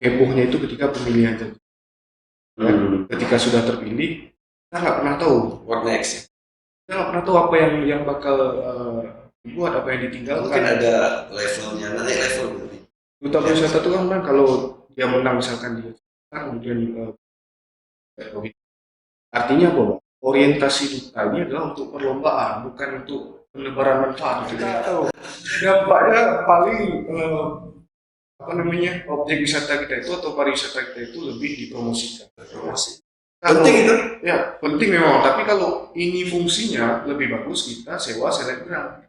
hebohnya itu ketika pemilihan jadi. Ketika sudah terpilih, kita nggak pernah tahu what next. kita nggak pernah tahu apa yang bakal dibuat, apa yang ditinggalkan. Mungkin ada levelnya, nanti level berarti. Duta pariwisata itu kan kalau dia menang misalkan dia kemudian artinya apa, Bang? Orientasi duta ini adalah untuk perlombaan, bukan untuk penebaran manfaat. Kita tahu dampaknya paling apa namanya, objek wisata kita itu atau pariwisata kita itu lebih dipromosikan. Promosi. Kalau, Penting itu. ya penting memang, tapi kalau ini fungsinya lebih bagus kita sewa selebgram.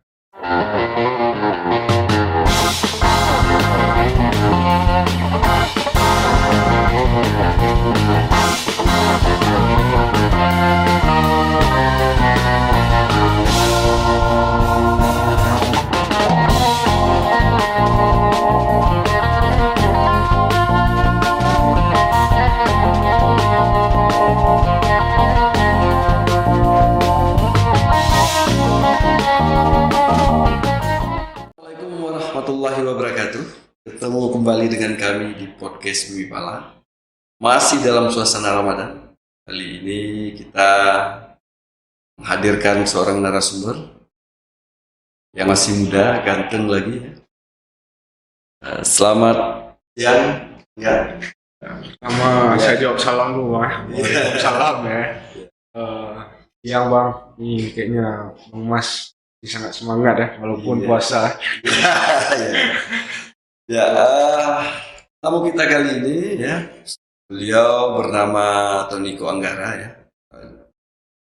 Assalamualaikum warahmatullahi wabarakatuh. Ketemu kembali dengan kami di podcast Mimi Pala. Masih dalam suasana Ramadan. Kali ini kita menghadirkan seorang narasumber yang masih muda, ganteng lagi. Selamat siang. Ya. Sama saya jawab salam dulu, Bang. Waalaikumsalam ya. Siang, Bang. Nih kayaknya Bang Mas sangat semangat ya, walaupun puasa. Ya, tamu kita kali ini ya, beliau bernama Toniko Anggara ya,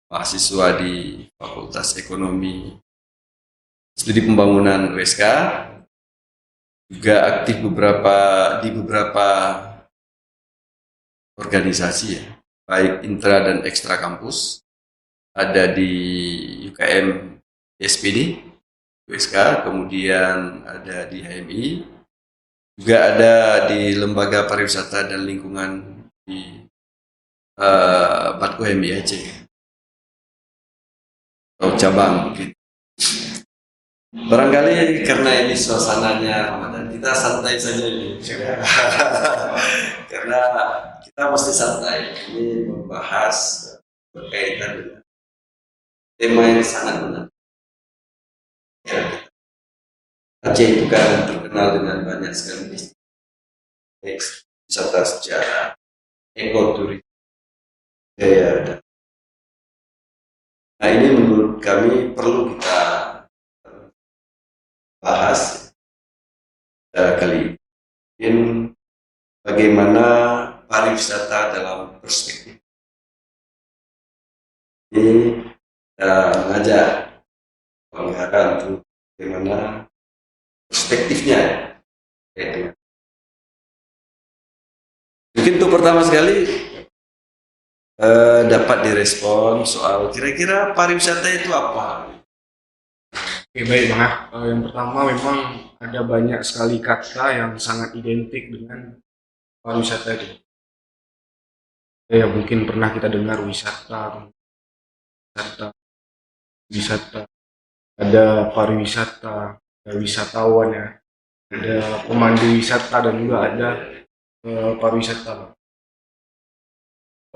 mahasiswa di Fakultas Ekonomi Studi Pembangunan USK, juga aktif di beberapa organisasi ya, baik intra dan ekstra kampus, ada di UKM SPD, USK, kemudian ada di HMI, juga ada di Lembaga Pariwisata dan Lingkungan di Batku HMI Aceh, atau cabang gitu. Barangkali karena ini suasananya Ramadan, kita santai saja ini. Karena kita mesti santai, ini membahas berkaitan dengan tema yang sangat menarik. Ya, Aceh itu kan terkenal dengan banyak sekali wisata sejarah, ekoturisme, budaya. Nah, ini menurut kami perlu kita bahas kali ini, bagaimana pariwisata dalam perspektif. Ini mengajak penghargaan untuk bagaimana perspektifnya ya. Mungkin untuk pertama sekali dapat direspon soal kira-kira pariwisata itu apa. Oke, baik, Bang. Yang pertama memang ada banyak sekali kata yang sangat identik dengan pariwisata itu. Ya, mungkin pernah kita dengar wisata, ada pariwisata, ada wisatawan ya, ada pemandu wisata dan juga ada pariwisata.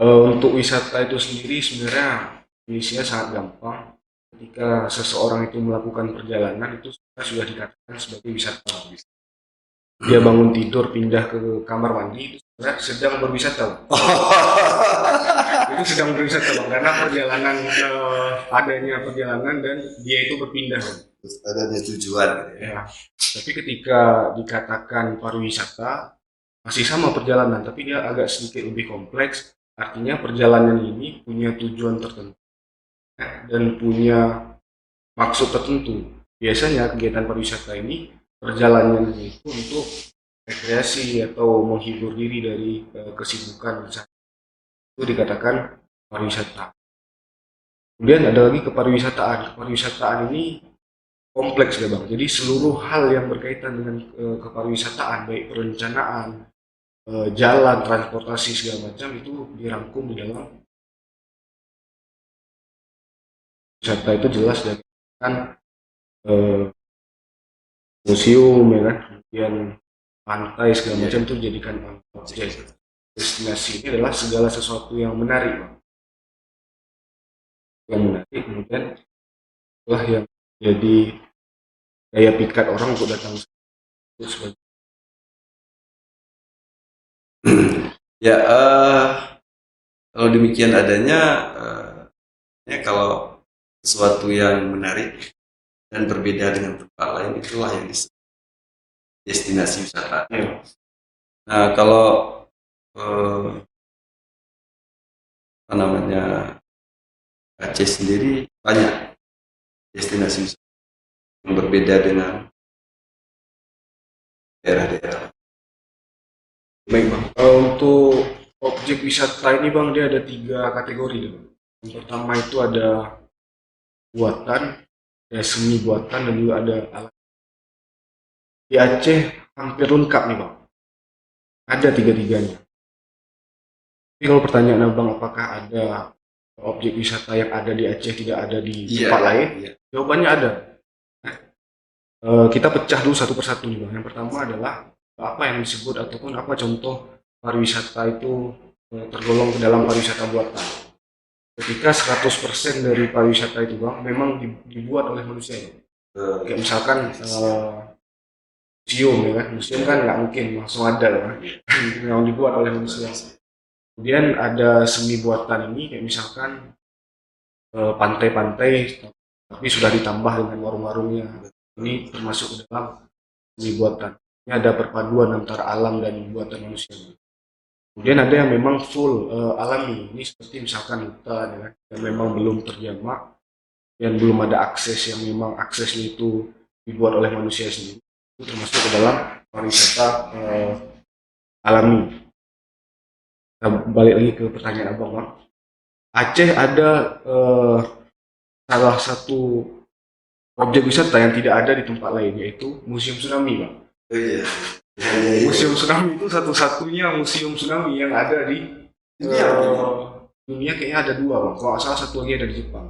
Untuk wisata itu sendiri sebenarnya definisinya sangat gampang. Ketika seseorang itu melakukan perjalanan itu sudah dikatakan sebagai wisata. Dia bangun tidur pindah ke kamar mandi itu sebenarnya sedang berwisata. Itu sedang berwisata, Bang, karena perjalanan adanya perjalanan dan dia itu berpindah. Adanya tujuan gitu ya. Ya. Tapi ketika dikatakan pariwisata masih sama perjalanan, tapi dia agak sedikit lebih kompleks. Artinya perjalanan ini punya tujuan tertentu dan punya maksud tertentu. Biasanya kegiatan pariwisata ini perjalanannya itu untuk rekreasi atau menghibur diri dari kesibukan. Itu dikatakan pariwisata. Kemudian ada lagi kepariwisataan. Kepariwisataan ini kompleks ya, Bang. Jadi seluruh hal yang berkaitan dengan kepariwisataan, baik perencanaan, jalan, transportasi segala macam itu dirangkum di dalam wisata. Itu jelas dari kan museum ya kan, kemudian pantai segala Iya. macam itu dijadikan objek. Destinasi ini adalah segala sesuatu yang menarik, Bang. Yang menarik kemudian itulah yang jadi daya pikat orang untuk datang ke situ sebagai Ya, kalau demikian adanya, ya kalau sesuatu yang menarik dan berbeda dengan tempat lain, itulah yang disebut destinasi wisata. ya. Nah, kalau apa namanya, Aceh sendiri banyak destinasi wisata yang berbeda dengan daerah-daerah. Baik, Bang. Untuk objek wisata ini, Bang, dia ada 3 kategori, Bang. Yang pertama itu ada buatan, ada semi buatan, dan juga ada alat. Di Aceh hampir lengkap nih, Bang. Ada tiga-tiganya. Tapi kalau pertanyaan Abang apakah ada objek wisata yang ada di Aceh tidak ada di tempat lain? Iya. Jawabannya ada. Kita pecah dulu satu persatu nih, Bang. Yang pertama adalah apa yang disebut ataupun apa contoh pariwisata itu tergolong ke dalam pariwisata buatan. Ketika 100% dari pariwisata itu, Bang, memang dibuat oleh manusia. Kayak misalkan museum, ya kan? Museum kan nggak mungkin langsung ada, kan? Yang dibuat oleh manusia. Kemudian ada semi buatan ini, kayak misalkan pantai-pantai, tapi sudah ditambah dengan warung-warungnya. Ini termasuk ke dalam seni buatan. Ini ada perpaduan antara alam dan buatan manusia. Kemudian ada yang memang full alami. Ini seperti misalkan hutan, ya, yang memang belum terjamah dan belum ada akses yang memang aksesnya itu dibuat oleh manusia sendiri. Itu termasuk ke dalam pariwisata alami. Kita balik lagi ke pertanyaan Abang, Bang. Aceh ada salah satu objek wisata yang tidak ada di tempat lain, yaitu Museum Tsunami, Bang. Oh iya. Museum Tsunami itu satu-satunya museum tsunami yang ada di dunia, kayaknya ada 2, Bang. Kalau nggak salah satu lagi ada di Jepang.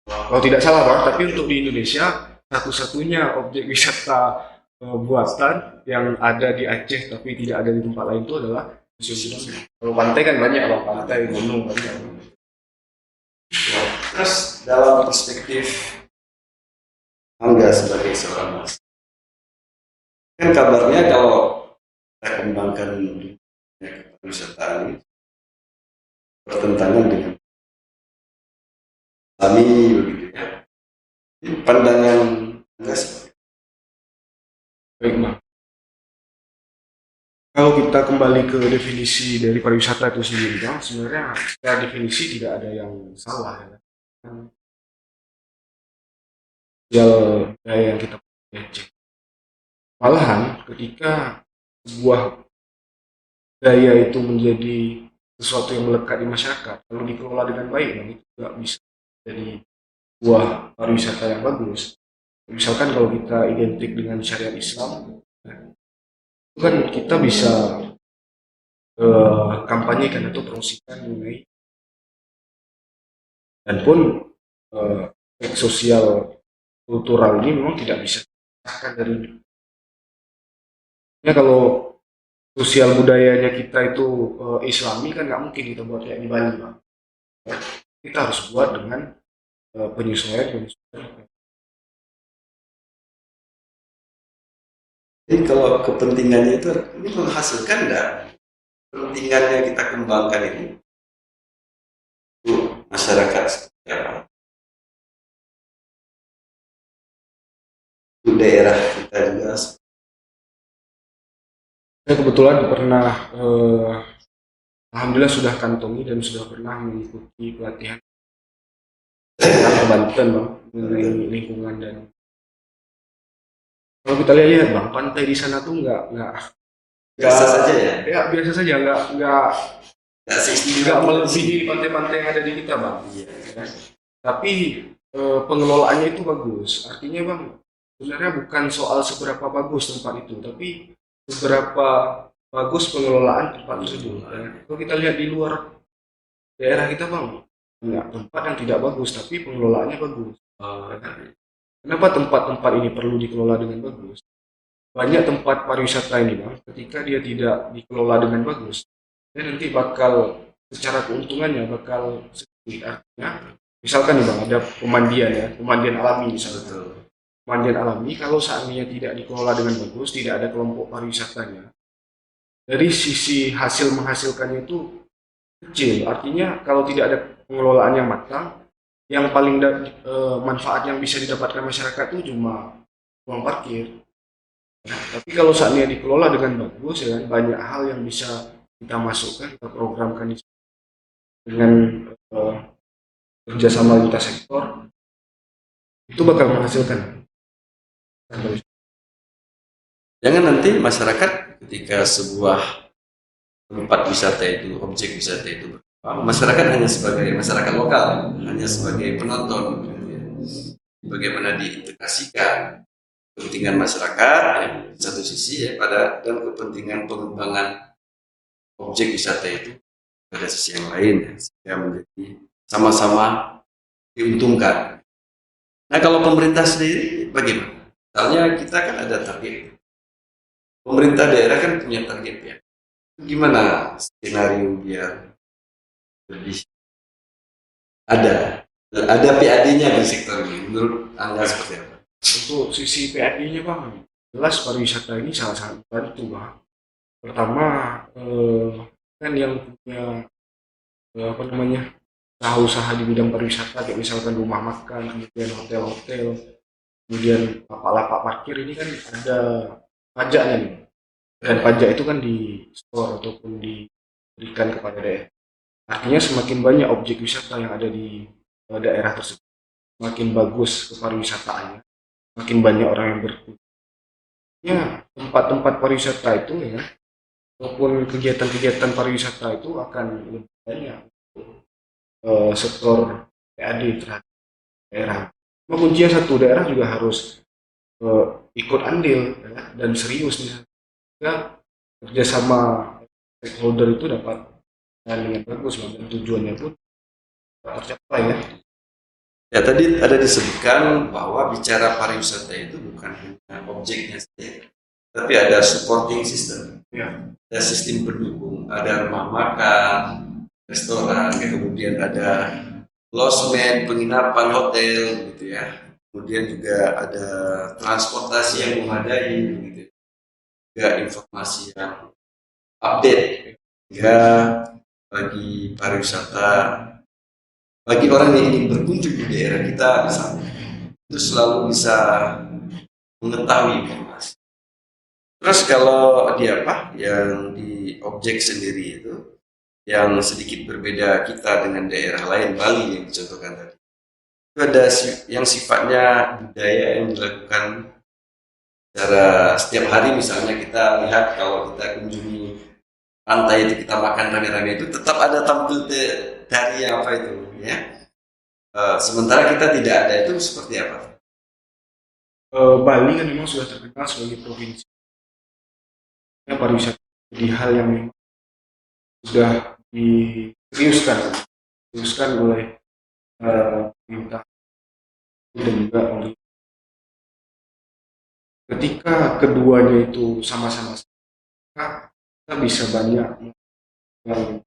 Kalau tidak salah, Bang, tapi untuk di Indonesia satu-satunya objek wisata buatan yang ada di Aceh tapi tidak ada di tempat lain itu adalah Museum Tsunami. Kalau pantai kan banyak, Bang, pantai, gunung banyak. Terus dalam perspektif Angga sebagai seorang mas, kan kabarnya kalau kita kembangkan dunia pariwisata ini bertentangan dengan Islami begitu ya. Ini pandangan Angga seperti Baik, Bang. Kalau kita kembali ke definisi dari pariwisata itu sendiri, Bang, sebenarnya secara definisi tidak ada yang salah, ya. Budaya yang kita pakai. Malahan ketika sebuah budaya itu menjadi sesuatu yang melekat di masyarakat, kalau dikelola dengan baik, Bang, itu juga bisa jadi sebuah pariwisata yang bagus. Misalkan kalau kita identik dengan syariat Islam, itu kan kita bisa kampanyekan atau promosikan mengenai, dan pun sosial kultural ini memang tidak bisa dipisahkan dari ya. Kalau sosial budayanya kita itu Islami, kan nggak mungkin kita buat kayak di Bali, Bang. Kita harus buat dengan penyesuaian. ini kalau kepentingannya itu ini menghasilkan enggak? Kepentingannya kita kembangkan ini untuk masyarakat seperti apa? Untuk daerah kita juga. Saya kebetulan pernah alhamdulillah sudah kantongi dan sudah pernah mengikuti pelatihan ke Banten, Bang, mengenai lingkungan. Dan kalau kita lihat, Bang, pantai di sana tuh nggak Biasa saja ya. ya biasa saja, nggak melebihi pantai-pantai yang ada di kita, Bang. Iya. Ya. Tapi pengelolaannya itu bagus. Artinya, Bang, sebenarnya bukan soal seberapa bagus tempat itu, tapi seberapa bagus pengelolaan tempat tersebut. Ya. Kalau kita lihat di luar daerah kita, Bang, banyak tempat yang tidak bagus, tapi pengelolaannya bagus. Kenapa tempat-tempat ini perlu dikelola dengan bagus? banyak tempat pariwisata ini bang, ketika dia tidak dikelola dengan bagus, dia nanti bakal secara keuntungannya bakal sedikit. Artinya, misalkan nih bang, ada pemandian ya, pemandian alami misalnya. Betul. Pemandian alami kalau seandainya tidak dikelola dengan bagus, tidak ada kelompok pariwisatanya, dari sisi hasil menghasilkannya itu kecil. Artinya kalau tidak ada pengelolaan yang matang, yang paling manfaat yang bisa didapatkan masyarakat itu cuma uang parkir. Nah, tapi kalau seandainya dikelola dengan bagus, ya kan, banyak hal yang bisa kita masukkan, kita programkan dengan eh, kerjasama lintas sektor, itu bakal menghasilkan. Jangan nanti masyarakat ketika sebuah tempat wisata itu, objek wisata itu, masyarakat hanya sebagai masyarakat lokal, hanya sebagai penonton, gitu ya. Bagaimana diintegrasikan kepentingan masyarakat ya, di satu sisi ya pada dan kepentingan pengembangan objek wisata itu pada sisi yang lain ya, sehingga menjadi sama-sama diuntungkan. Nah kalau pemerintah sendiri bagaimana? Misalnya kita kan ada target, pemerintah daerah kan punya target ya. Gimana skenario biar lebih ada PAD-nya di sektor ini? Menurut Anda seperti apa? Untuk sisi PAD-nya bang, jelas pariwisata ini salah satu bantu bang. Pertama, kan yang punya apa namanya usaha-usaha di bidang pariwisata kayak misalkan rumah makan, kemudian hotel-hotel, kemudian lapak-lapak parkir ini kan ada pajaknya nih. Dan pajak itu kan di store ataupun diberikan kepada daerah. Artinya semakin banyak objek wisata yang ada di daerah tersebut, semakin bagus kepariwisataannya, semakin banyak orang yang berkunjung. Ya, tempat-tempat pariwisata itu ya, ataupun kegiatan-kegiatan pariwisata itu akan lebih banyak sektor PAD terhadap daerah. Cuma kuncinya satu, daerah juga harus ikut andil ya, dan serius nih. Ya, kerjasama stakeholder itu dapat dengan bagus dan tujuannya pun tercapai ya. Ya tadi ada disebutkan bahwa bicara pariwisata itu bukan hanya objeknya saja, tapi ada supporting system, Ya. ada sistem pendukung, ada rumah makan, restoran, kemudian ada lodgement, penginapan, hotel, gitu ya. Kemudian juga ada transportasi yang memadai, gitu. Juga informasi yang update, ya bagi pariwisata, bagi orang yang ingin berkunjung di daerah kita misalnya, itu selalu bisa mengetahui informasi. Terus kalau di apa, yang di objek sendiri itu, yang sedikit berbeda kita dengan daerah lain, Bali yang dicontohkan tadi. Itu ada yang sifatnya budaya yang dilakukan secara setiap hari, misalnya kita lihat kalau kita kunjungi pantai itu kita makan rame-rame itu tetap ada tampil dari apa itu ya. Sementara kita tidak ada, itu seperti apa? Bali kan memang sudah terkenal sebagai provinsi ya, pariwisata di hal yang memang sudah diseriuskan oleh pemerintah dan juga oleh ketika keduanya itu sama-sama kita bisa banyak yang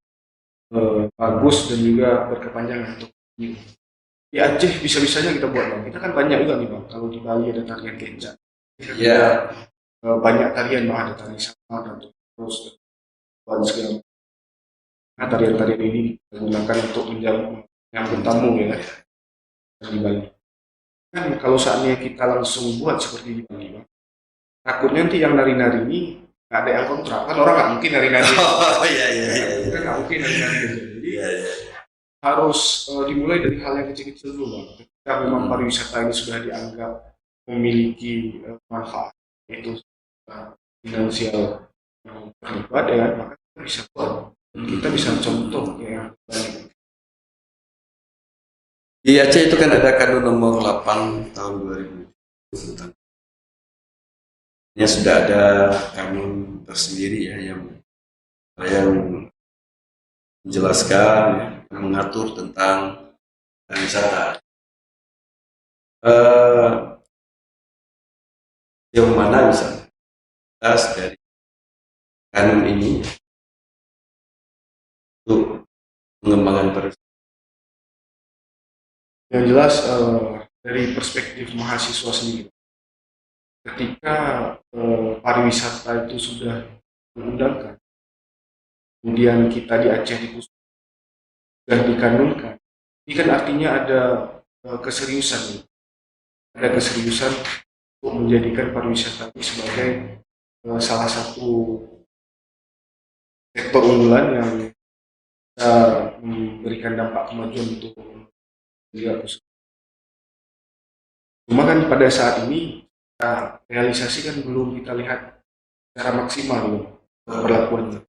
bagus dan juga berkepanjangan untuk di Aceh bisa-bisanya kita buat bang. Kita kan banyak juga nih bang. Kalau di Bali ada tarian kencak, Ya, banyak tarian bang, ada tarian sama dan terus dan segala. Nah tarian-tarian ini digunakan untuk menyambut tamu ya di Bali. Kan kalau saatnya kita langsung buat seperti di Bali bang, takutnya nanti yang nari-nari ini nggak ada yang kontrak, kan orang nggak mungkin nari-nari. oh iya iya iya. Kan nggak mungkin nari-nari. Jadi Iya, iya. harus dimulai dari hal yang kecil-kecil dulu bang. Ketika memang pariwisata ini sudah dianggap memiliki manfaat, yaitu finansial yang terlibat ya, maka kita bisa buat, kita bisa contoh ya. Di Aceh itu kan ada Kanun nomor 8 tahun 2000 tentang ya sudah ada kanun tersendiri ya yang menjelaskan ya, mengatur tentang pariwisata. Yang mana misalnya atas dari kanun ini untuk pengembangan pariwisata? Yang jelas dari perspektif mahasiswa sendiri, ketika pariwisata itu sudah diundangkan, kemudian kita di Aceh sudah dikanunkan, ini kan artinya ada keseriusan, ada keseriusan untuk menjadikan pariwisata ini sebagai salah satu sektor unggulan yang bisa memberikan dampak kemajuan untuk negara pusat. Cuma kan pada saat ini realisasi kan belum kita lihat secara maksimal loh perlakuannya.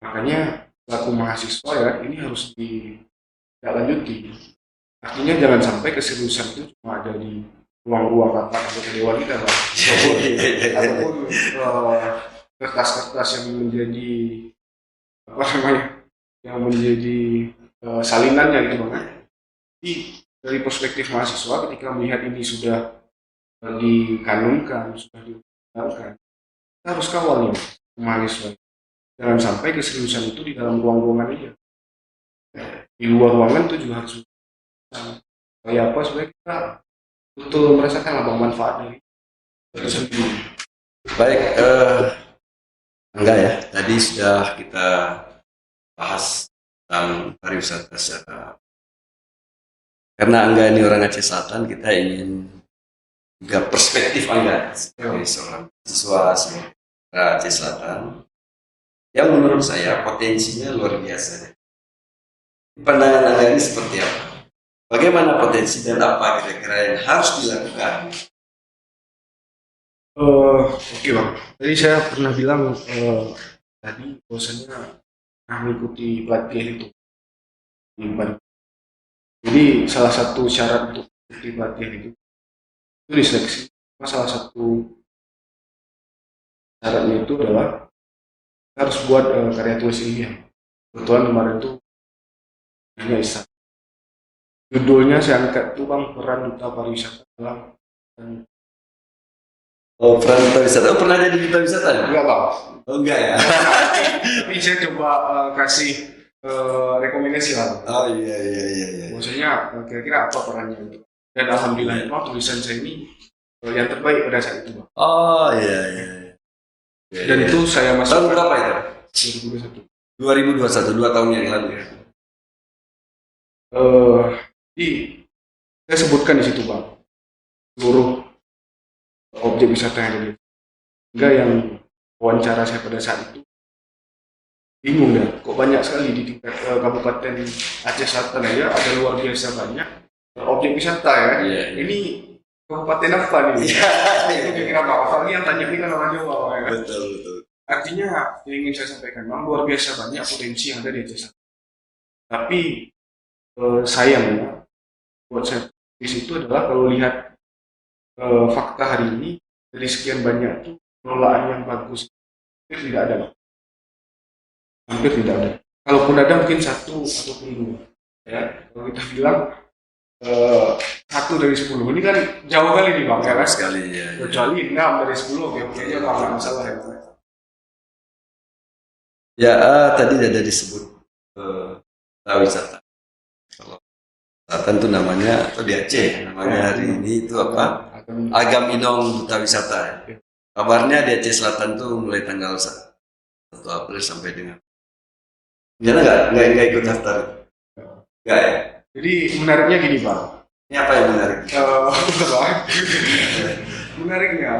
Makanya selaku mahasiswa ya ini harus ditindaklanjuti. Artinya jangan sampai keseriusan itu cuma ada di ruang-ruang rapat atau dewan kita, ataupun kertas-kertas yang menjadi apa namanya, yang menjadi salinannya gitu bang. Jadi dari perspektif mahasiswa ketika melihat ini sudah dikanunkan, sudah diundangkan, kita harus kawal nih mahasiswa. Jangan sampai keseriusan itu di dalam ruang-ruangan aja. Di luar ruangan itu juga harus kayak apa supaya kita betul merasakan labang manfaat dari itu sendiri. Baik, enggak ya. Tadi sudah kita bahas tentang pariwisata secara. Karena Angga ini orang Aceh Selatan, kita ingin juga perspektif Angga sebagai seorang siswa Aceh Selatan yang menurut saya potensinya luar biasa. Pandangan Angga ini seperti apa? Bagaimana potensi dan apa kira-kira yang harus dilakukan? Oke bang, tadi saya pernah bilang tadi bahwasanya mengikuti pelatihan itu di Bandung. Jadi salah satu syarat untuk mengikuti pelatihan itu diseleksi. Salah satu syaratnya itu adalah kita harus buat karya tulis ilmiah. Kebetulan kemarin itu hanya Isa. Judulnya saya angkat tuh bang, peran duta pariwisata dalam. Oh, peran duta wisata. Oh, pernah jadi duta wisata? Enggak bang. Oh, enggak ya. Tapi saya coba kasih rekomendasi lah. Oh iya. Maksudnya kira-kira apa perannya itu. Dan alhamdulillah tulisan saya ini yang terbaik pada saat itu bang. Oh iya. Dan itu saya masuk tahun berapa itu? 2021. 2021, 2 tahun yang lalu ya. Jadi saya sebutkan di situ bang seluruh objek wisata yang ada di hingga yang wawancara saya pada saat itu bingung dah, kok banyak sekali di tingkat Kabupaten Aceh Selatan aja ada luar biasa banyak objek wisata ya. Ini kabupaten apa nih? Itu kira-kira apa? Apalagi yang tanya ini kan orang Jawa ya. Betul. Artinya yang ingin saya sampaikan bang, luar biasa banyak potensi yang ada di Aceh Selatan. Tapi sayangnya buat saya di situ adalah kalau lihat fakta hari ini dari sekian banyak itu pengelolaan yang bagus hampir tidak ada bang. Hampir tidak ada. Kalaupun ada mungkin 1 ataupun 2 ya. Kalau kita bilang 1 dari 10 ini kan jauh kali nih bang ya kan? Sekali ya. Kecuali 6 dari 10 oke aja nggak masalah ya. Ya tadi ada disebut wisata. Kalau selatan itu namanya, atau di Aceh namanya hari ini itu apa? Agam Inong Duta Wisata. Kabarnya di Aceh Selatan tuh mulai tanggal 1 April sampai dengan. Gimana nggak ikut daftar? Nggak ya? Jadi menariknya gini bang. Ini apa yang menarik? Menariknya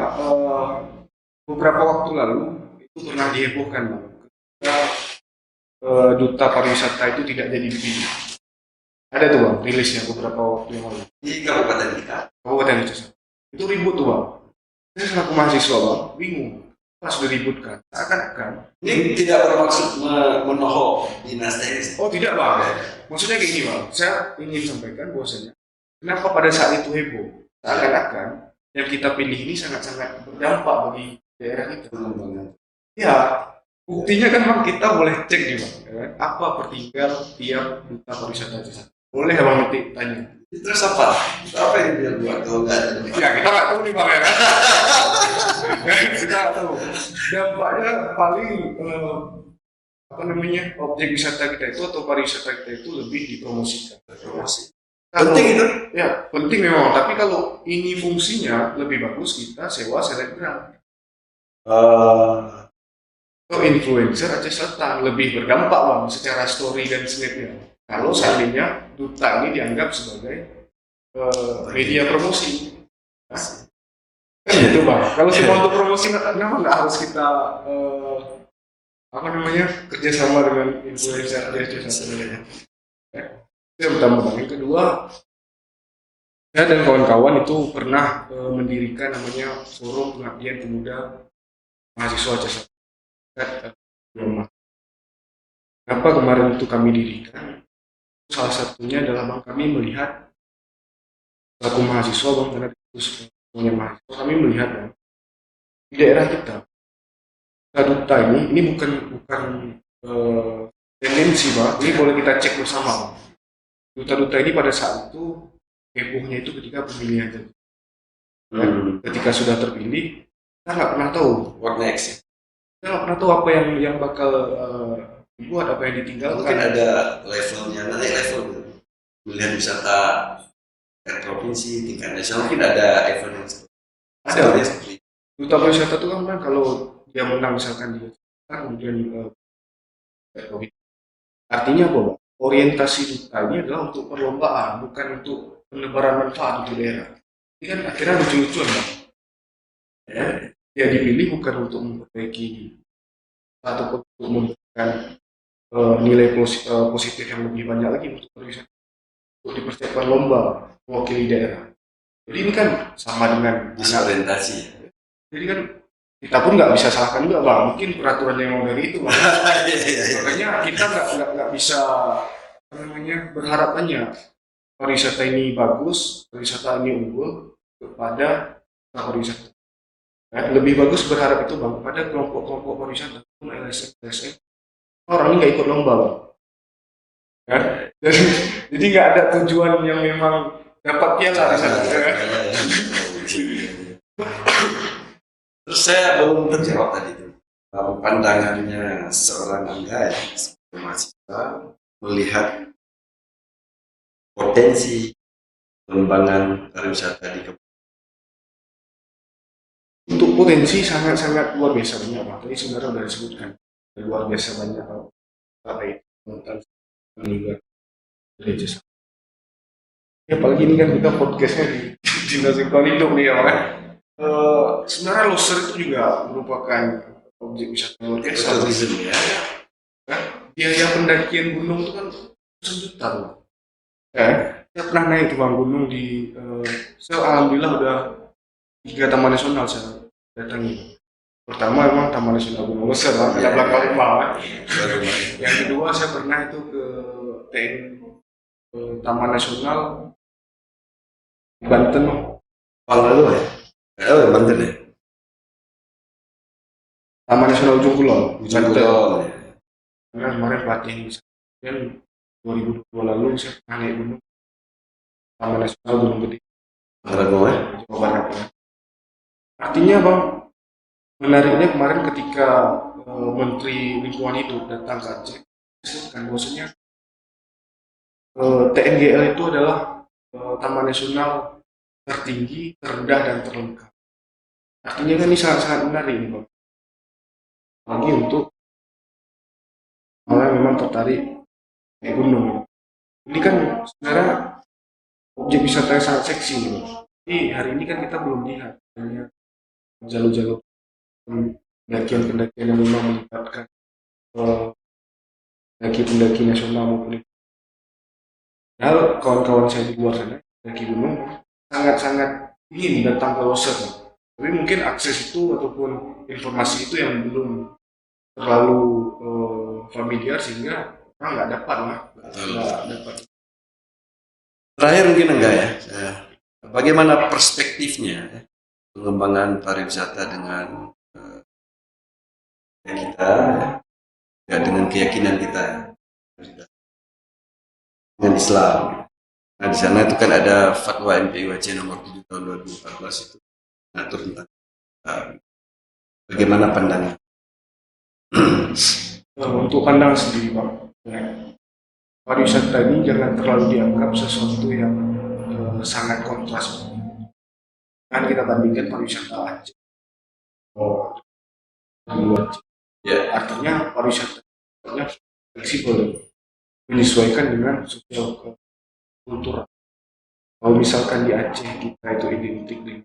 beberapa waktu lalu itu pernah dihebohkan bang. Duta pariwisata itu tidak jadi dipilih. Ada tuh bang rilisnya beberapa waktu yang lalu. Di kabupaten kita. Kabupaten itu ribut tuh bang. Saya selaku mahasiswa bang bingung. Pas diributkan, akan ini tidak bermaksud menohok dinasti. Oh tidak bang, maksudnya kayak gini bang. Saya ingin sampaikan bahwasanya kenapa pada saat itu heboh, seakan-akan yang kita pilih ini sangat-sangat berdampak bagi daerah kita. Ya, buktinya kan bang kita boleh cek nih bang, apa pertinggal tiap duta pariwisata di sana. Boleh Bang nanti tanya. Terus apa? Apa yang dia buat kalau nggak ada? Ya kita nggak tahu nih Bang ya. Kita nggak tahu. Dampaknya paling apa namanya, objek wisata kita itu atau pariwisata kita itu lebih dipromosikan. Promosi. Kalau- Penting itu. Ya penting memang. Tapi kalau ini fungsinya lebih bagus kita sewa selebgram atau influencer aja Selatan, lebih berdampak Bang secara story dan snapnya. Kalau seandainya duta ini dianggap sebagai media promosi. Nah, kan gitu Bang. Kalau cuma untuk promosi, kenapa nggak harus kita apa namanya, kerjasama dengan influencer aja sebenarnya. Ya. Itu yang pertama Bang. Yang kedua, saya dan kawan-kawan itu pernah mendirikan namanya Forum Pengabdian Pemuda Mahasiswa Jasa. Kenapa kemarin itu kami dirikan? Salah satunya adalah Bang, kami melihat selaku mahasiswa Bang, karena itu semuanya mahasiswa, kami melihat Bang, di daerah kita duta ini bukan tendensi Bang, ini boleh kita cek bersama Bang. Duta-duta ini pada saat itu hebohnya itu ketika pemilihan saja. Ya, ketika sudah terpilih, kita nggak pernah tahu. What next? Kita nggak pernah tahu apa yang bakal dibuat, apa yang ditinggalkan. Mungkin ada levelnya, nanti level pemilihan wisata tingkat provinsi, tingkat nasional, mungkin ada event yang Ada. seperti itu. Duta pariwisata itu kan kalau dia menang misalkan di kemudian artinya apa Bang? Orientasi duta ini adalah untuk perlombaan, bukan untuk penebaran manfaat di daerah. Ini kan akhirnya lucu-lucuan Bang. Ya, dia dipilih bukan untuk memperbaiki ataupun untuk memberikan nilai positif yang lebih banyak lagi untuk pariwisata, untuk dipersiapkan lomba mewakili daerah. Jadi ini kan sama dengan Disorientasi. Jadi kan kita pun nggak bisa salahkan juga Bang, mungkin peraturan yang mau dari itu Bang. Makanya kita nggak bisa apa namanya, berharap hanya pariwisata ini bagus, pariwisata ini unggul kepada pariwisata. Nah, lebih bagus berharap itu Bang kepada kelompok-kelompok pariwisata, LSM, orang ini nggak ikut lomba Bang. Ya? Jadi nggak ada tujuan yang memang dapat piala di sana. Ya? Terus saya belum terjawab tadi itu. Pandangannya seorang Angga ya, sebagai mahasiswa melihat potensi pengembangan pariwisata di Kabupaten. Untuk potensi sangat-sangat luar biasa banyak Bang. Tadi sebenarnya sudah disebutkan luar biasa banyak apa itu juga gereja. Ya apalagi ini kan kita podcastnya di Dinas Lingkungan Hidup nih ya Bang. Sebenarnya Loser itu juga merupakan objek wisata luar biasa. Tourism ya. Biaya pendakian gunung itu kan sejuta tuh. Saya pernah naik ke Bang gunung di saya alhamdulillah udah 3 taman nasional saya datangi. Pertama memang Taman Nasional Gunung Loser Bang, ada belakang Lembang. Yang kedua saya pernah itu ke Taman Nasional Banten Bang. Panglalu ya? Oh, Banten ya? Taman Nasional Ujung Kulon, Banten. Kulon. Karena kemarin pelatih dan 2020 lalu saya pernah naik gunung Taman Nasional Gunung Gede, Panglalu ya? Jawa Barat. Ya. Artinya Bang, menariknya kemarin ketika Menteri Lingkungan Hidup datang ke Aceh, kan maksudnya TNGL itu adalah Taman Nasional tertinggi, terendah dan terlengkap. Artinya kan ini sangat-sangat menarik nih Bang. Lagi untuk orang yang memang tertarik naik gunung. Ini kan sebenarnya objek wisata yang sangat seksi nih Bang. Tapi hari ini kan kita belum lihat hanya jalur-jalur pendakian-pendakian yang memang melibatkan pendaki-pendaki nasional maupun kawan-kawan saya di luar sana pendaki gunung sangat-sangat ingin datang ke Loser, tapi mungkin akses itu ataupun informasi itu yang belum terlalu familiar sehingga orang nggak dapat lah, nggak dapat. Terakhir mungkin enggak ya? Bagaimana perspektifnya pengembangan pariwisata dengan kita, ya, dengan keyakinan kita dengan Islam? Nah, di sana itu kan ada fatwa MPI Aceh nomor 7 tahun 2014 itu mengatur tentang bagaimana pandangan. Untuk pandangan sendiri Pak, ya, pariwisata ini jangan terlalu dianggap sesuatu yang sangat kontras. Kan kita bandingkan pariwisata Aceh, di luar Aceh. Ya, Artinya pariwisata fleksibel, menyesuaikan dengan sosial kultural. Kalau misalkan di Aceh kita itu identik dengan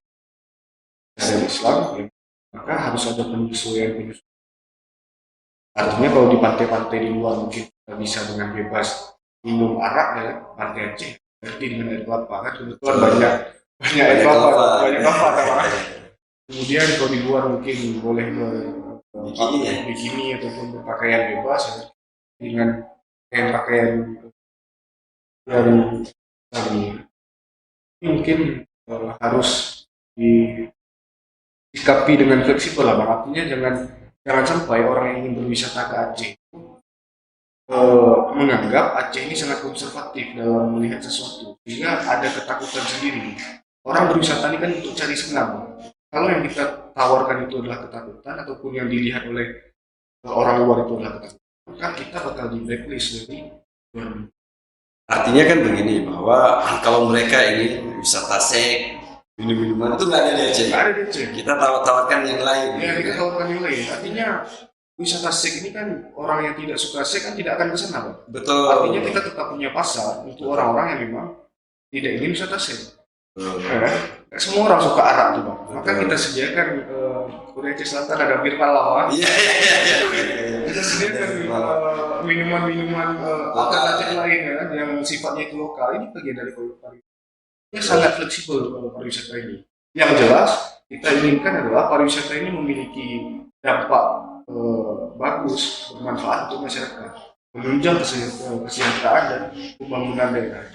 Islam, ya, maka harus ada penyesuaian. Artinya kalau di pantai-pantai di luar mungkin kita bisa dengan bebas minum arak ya, pantai Aceh, berarti dengan air kelapa kan kebetulan banyak air kelapa, banyak kelapa kan. Kemudian kalau di luar mungkin boleh bikini ataupun berpakaian bebas ya, dengan pakaian yang mungkin harus disikapi dengan fleksibel lah Bang. Artinya jangan sampai orang yang ingin berwisata ke Aceh menganggap Aceh ini sangat konservatif dalam melihat sesuatu, sehingga ada ketakutan sendiri. Orang berwisata ini kan untuk cari senam. Kalau yang kita tawarkan itu adalah ketakutan ataupun yang dilihat oleh orang luar itu adalah ketakutan, maka kita bakal di blacklist. Jadi artinya kan begini, bahwa kalau mereka ingin wisata seks, minum-minuman itu nggak ada di Aceh. nggak ada di Aceh. Kita tawarkan yang lain. Ya, kita tawarkan yang lain. Artinya wisata seks ini kan orang yang tidak suka seks kan tidak akan ke sana, Pak. Betul. Artinya kita tetap punya pasar untuk orang-orang yang memang tidak ingin wisata seks. Semua orang suka arak tuh Bang. Maka kita sediakan Korea Aceh Selatan ada bir palawa. Iya. Kita sediakan minuman-minuman alternatif lain ya, yang sifatnya itu lokal. Ini bagian dari pariwisata. Ini sangat fleksibel pariwisata ini. Yang jelas kita inginkan adalah pariwisata ini memiliki dampak bagus, bermanfaat untuk masyarakat, menunjang kesejahteraan dan pembangunan daerah.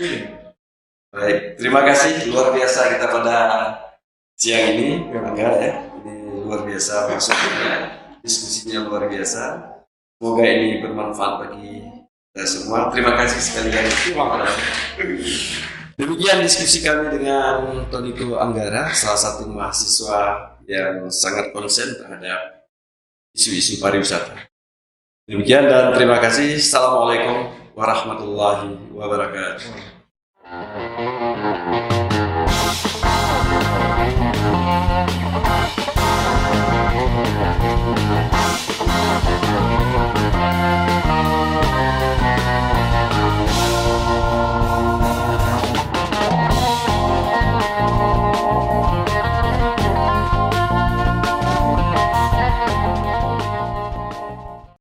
Baik, terima kasih luar biasa kita pada siang ini, Angga ya. Ini luar biasa maksudnya, diskusinya luar biasa. Semoga ini bermanfaat bagi kita semua. Terima kasih sekali lagi. Demikian diskusi kami dengan Toniko Anggara, salah satu mahasiswa yang sangat konsen terhadap isu-isu pariwisata. Demikian dan terima kasih. Assalamualaikum warahmatullahi wabarakatuh.